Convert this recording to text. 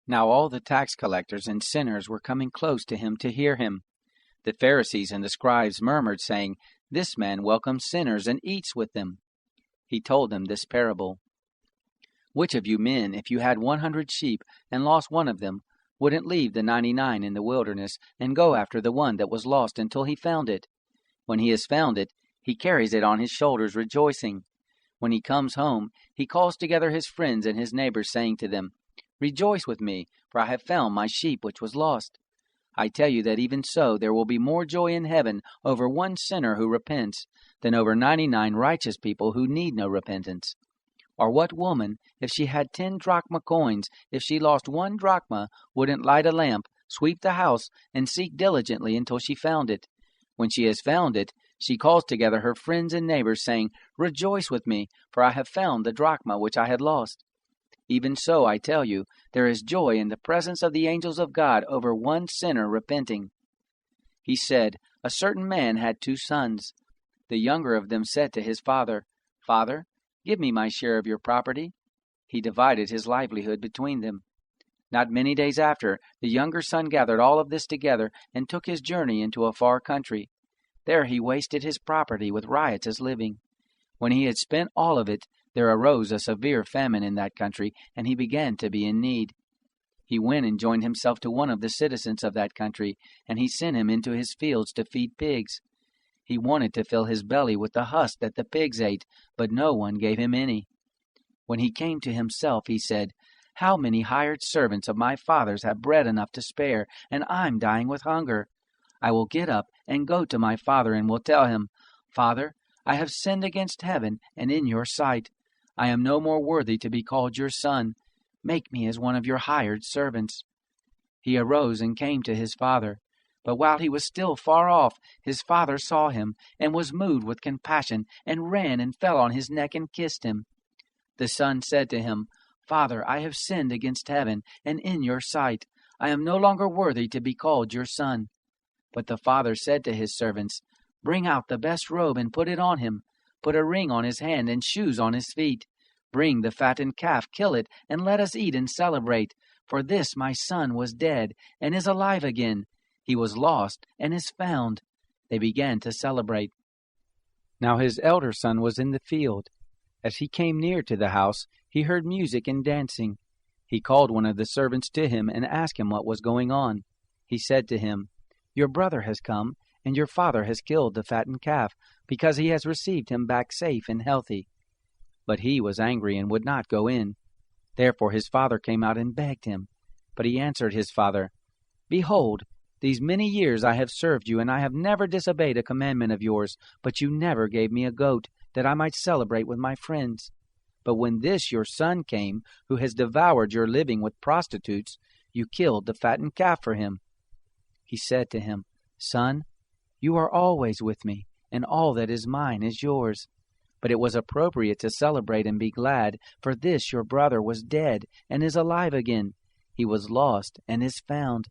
Now all the tax collectors and sinners were coming close to him to hear him. The Pharisees and the scribes murmured, saying, "This man welcomes sinners and eats with them." He told them this parable. "Which of you men, if you had 100 sheep and lost one of them, wouldn't leave the 99 in the wilderness and go after the one that was lost until he found it? When he has found it, he carries it on his shoulders rejoicing. When he comes home, he calls together his friends and his neighbors, saying to them, 'Rejoice with me, for I have found my sheep which was lost.' I tell you that even so there will be more joy in heaven over one sinner who repents than over 99 righteous people who need no repentance. Or what woman, if she had 10 drachma coins, if she lost 1 drachma, wouldn't light a lamp, sweep the house, and seek diligently until she found it? When she has found it, she calls together her friends and neighbors, saying, 'Rejoice with me, for I have found the drachma which I had lost.' Even so, I tell you, there is joy in the presence of the angels of God over one sinner repenting." He said, "A certain man had 2 sons. The younger of them said to his father, 'Father, give me my share of your property.' He divided his livelihood between them. Not many days after, the younger son gathered all of this together and took his journey into a far country. There he wasted his property with riotous living. When he had spent all of it, there arose a severe famine in that country, and he began to be in need. He went and joined himself to one of the citizens of that country, and he sent him into his fields to feed pigs. He wanted to fill his belly with the husk that the pigs ate, but no one gave him any. When he came to himself, he said, 'How many hired servants of my father's have bread enough to spare, and I'm dying with hunger? I will get up and go to my father and will tell him, Father, I have sinned against heaven and in your sight. I am no more worthy to be called your son. Make me as one of your hired servants.' He arose and came to his father. But while he was still far off, his father saw him, and was moved with compassion, and ran and fell on his neck and kissed him. The son said to him, 'Father, I have sinned against heaven and in your sight. I am no longer worthy to be called your son.' But the father said to his servants, 'Bring out the best robe and put it on him. Put a ring on his hand and shoes on his feet. Bring the fattened calf, kill it, and let us eat and celebrate. For this my son was dead and is alive again. He was lost and is found.' They began to celebrate. Now his elder son was in the field. As he came near to the house, he heard music and dancing. He called one of the servants to him and asked him what was going on. He said to him, 'Your brother has come, and your father has killed the fattened calf, because he has received him back safe and healthy.' But he was angry and would not go in. Therefore his father came out and begged him. But he answered his father, 'Behold, these many years I have served you, and I have never disobeyed a commandment of yours, but you never gave me a goat, that I might celebrate with my friends. But when this your son came, who has devoured your living with prostitutes, you killed the fattened calf for him.' He said to him, 'Son, you are always with me, and all that is mine is yours. But it was appropriate to celebrate and be glad, for this your brother was dead and is alive again. He was lost and is found.'